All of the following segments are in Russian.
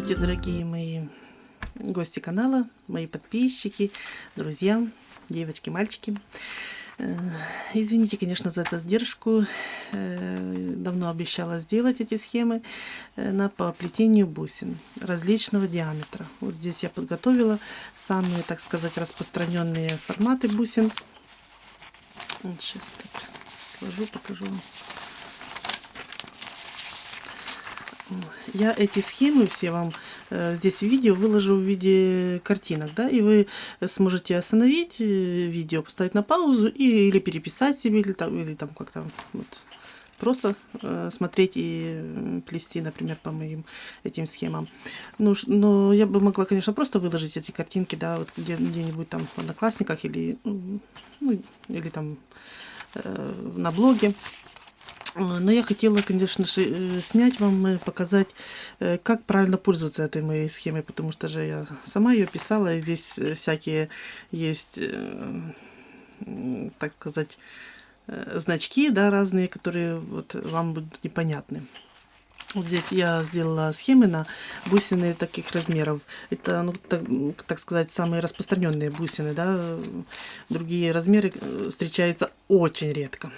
Здравствуйте, дорогие мои гости канала, мои подписчики, друзья, девочки, мальчики. Извините, конечно, за задержку. Давно обещала сделать эти схемы по плетению бусин различного диаметра. Вот здесь я подготовила самые, так сказать, распространенные форматы бусин. Вот сейчас так сложу, покажу вам. Я эти схемы все вам здесь в видео выложу в виде картинок, да, и вы сможете остановить видео, поставить на паузу или переписать себе, или там как-то вот, просто смотреть и плести, например, по моим этим схемам. Но я бы могла, конечно, просто выложить эти картинки, да, вот где-нибудь там в Одноклассниках или там на блоге. Но я хотела, конечно же, снять вам, показать, как правильно пользоваться этой моей схемой, потому что же я сама ее писала, и здесь всякие есть, так сказать, значки, да, разные, которые вот вам будут непонятны. Вот здесь я сделала схемы на бусины таких размеров. Это, так сказать, самые распространенные бусины, да. Другие размеры встречаются очень редко.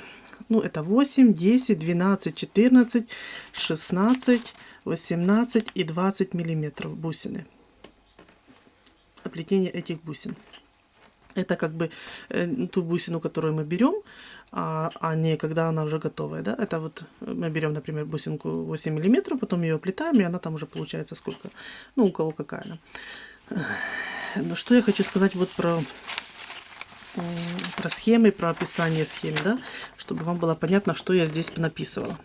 Это 8, 10, 12, 14, 16, 18 и 20 миллиметров бусины. Оплетение этих бусин. Это как бы ту бусину, которую мы берем, а не когда она уже готовая. Да? Это вот мы берем, например, бусинку 8 миллиметров, потом ее оплетаем, и она там уже получается сколько, у кого какая она. Но что я хочу сказать вот про схемы, про описание схем, да, чтобы вам было понятно, что я здесь написывала.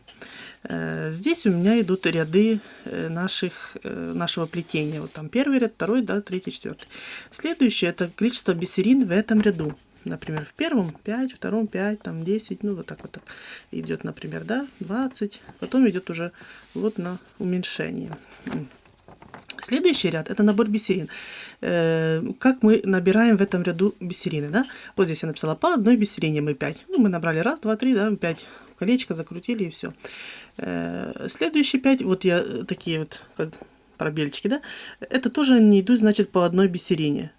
Здесь у меня идут ряды нашего плетения. Вот там первый ряд, второй, да, третий, четвертый. Следующее это количество бисерин в этом ряду. Например, в первом 5, в втором 5, там 10, вот так идет, например, да, 20. Потом идет уже вот на уменьшение. Следующий ряд это набор бисерин. Как мы набираем в этом ряду бисерины, да? Вот здесь я написала по одной бисерине мы 5. Мы набрали 1, 2, 3, да, 5 колечко закрутили и все. Следующие 5, вот я такие вот как пробельчики, да? Это тоже не идут, значит, по одной бисерине.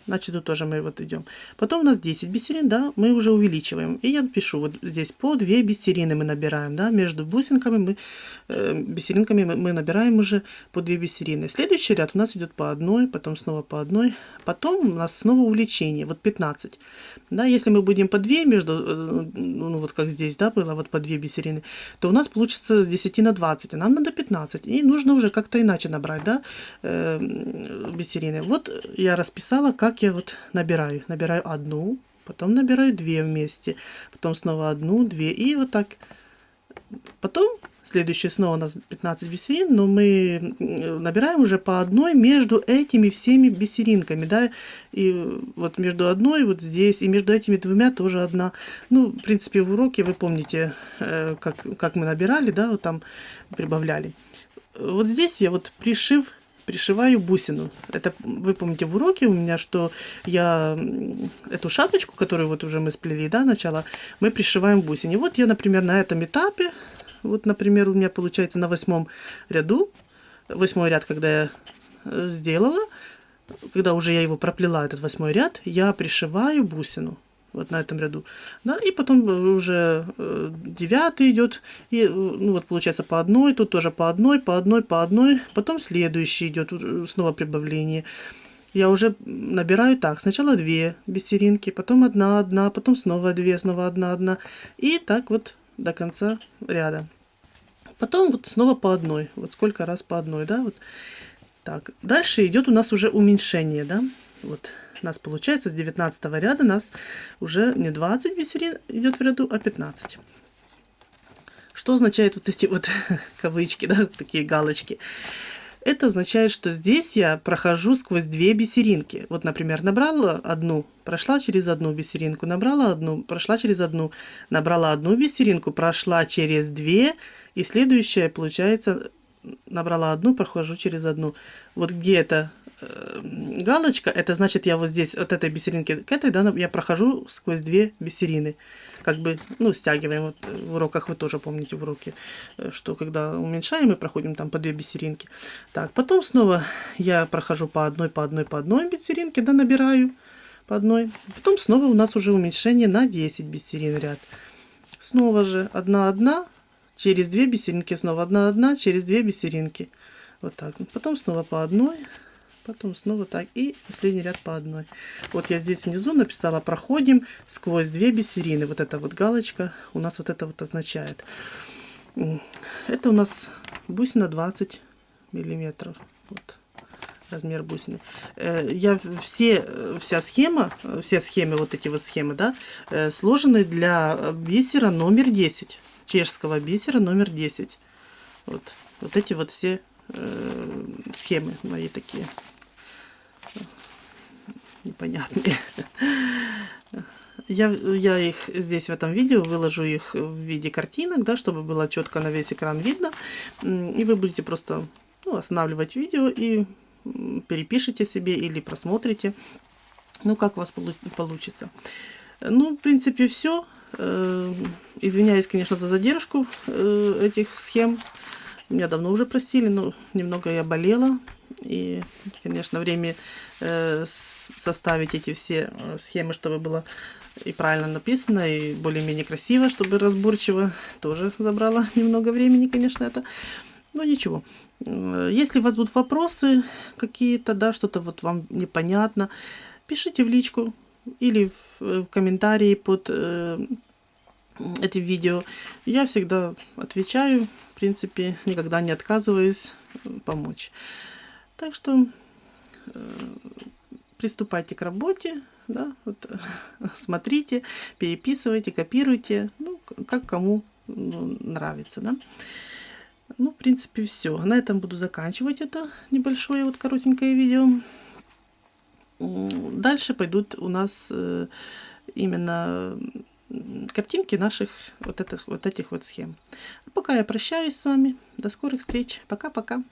Значит, тут тоже мы вот идем. Потом у нас 10 бисерин, да, мы уже увеличиваем. И я пишу, вот здесь по 2 бисерины мы набираем, да, между бусинками бисеринками мы набираем уже по 2 бисерины. Следующий ряд у нас идет по одной, потом снова по одной. Потом у нас снова увеличение, вот 15. Да, если мы будем по 2 между, вот как здесь, да, было, вот по 2 бисерины, то у нас получится с 10 на 20, а нам надо 15. И нужно уже как-то иначе набрать, да, бисерины. Вот я расписала, как я вот набираю. Набираю одну, потом набираю 2 вместе, потом снова одну, 2 и вот так. Потом следующее снова у нас 15 бисерин, но мы набираем уже по одной между этими всеми бисеринками, да, и вот между одной вот здесь, и между этими двумя тоже одна. В принципе, в уроке вы помните, как мы набирали, да, вот там прибавляли. Вот здесь я вот пришиваю бусину. Это вы помните в уроке у меня, что я эту шапочку, которую вот уже мы сплели, да, начало, мы пришиваем бусине. Вот я, например, на этом этапе, вот, например, у меня получается на 8 ряду, 8 ряд, когда я сделала, когда уже я его проплела, этот 8 ряд, я пришиваю бусину. Вот на этом ряду, да, и потом уже 9 идет, и вот получается по одной, тут тоже по одной, потом следующий идет, снова прибавление. Я уже набираю так, сначала 2 бисеринки, потом одна, потом снова 2, снова одна, и так вот до конца ряда. Потом вот снова по одной, вот сколько раз по одной, да, вот так. Дальше идет у нас уже уменьшение, да, вот. У нас получается с 19 ряда у нас уже не 20 бисерин идет в ряду, а 15. Что означает вот эти вот кавычки, да, такие галочки? Это означает, что здесь я прохожу сквозь 2 бисеринки. Вот, например, набрала одну, прошла через одну бисеринку, набрала одну, прошла через одну, набрала одну бисеринку, прошла через 2, и следующая, получается, набрала одну, прохожу через одну. Вот где эта галочка, это значит, я вот здесь от этой бисеринки к этой, да, я прохожу сквозь 2 бисерины. Как бы, ну, стягиваем. Вот в уроках вы тоже помните в уроке, что когда уменьшаем, мы проходим там по 2 бисеринки. Так, потом снова я прохожу по одной бисеринке, да, набираю по одной. Потом снова у нас уже уменьшение на 10 бисерин ряд. Снова же 1, через 2 бисеринки, снова 1, через 2 бисеринки. Вот так. Потом снова по одной, потом снова так. И последний ряд по одной. Вот я здесь внизу написала: проходим сквозь 2 бисерины. Вот эта вот галочка у нас вот это вот означает. Это у нас бусина 20 миллиметров. Вот размер бусины. Вся схема, все схемы, вот эти вот схемы, да, сложены для бисера номер 10. Чешского бисера номер 10. Вот эти вот все схемы мои такие непонятные. Я их здесь в этом видео выложу их в виде картинок, да, чтобы было четко на весь экран видно. И вы будете просто, ну, останавливать видео и перепишите себе или просмотрите. Ну, как у вас получится. Ну, в принципе, все. Извиняюсь, конечно, за задержку этих схем. Меня давно уже просили, но немного я болела. И, конечно, время составить эти все схемы, чтобы было и правильно написано, и более-менее красиво, чтобы разборчиво, тоже забрало немного времени, конечно, это. Но ничего. Если у вас будут вопросы какие-то, да, что-то вот вам непонятно, пишите в личку или в комментарии под этим видео. Я всегда отвечаю, в принципе, никогда не отказываюсь помочь. Так что приступайте к работе, да, вот, смотрите, переписывайте, копируйте, ну, как кому нравится, да. Ну, в принципе, все. На этом буду заканчивать это небольшое вот коротенькое видео. Дальше пойдут у нас именно картинки наших вот этих вот схем. Пока я прощаюсь с вами. До скорых встреч. Пока-пока.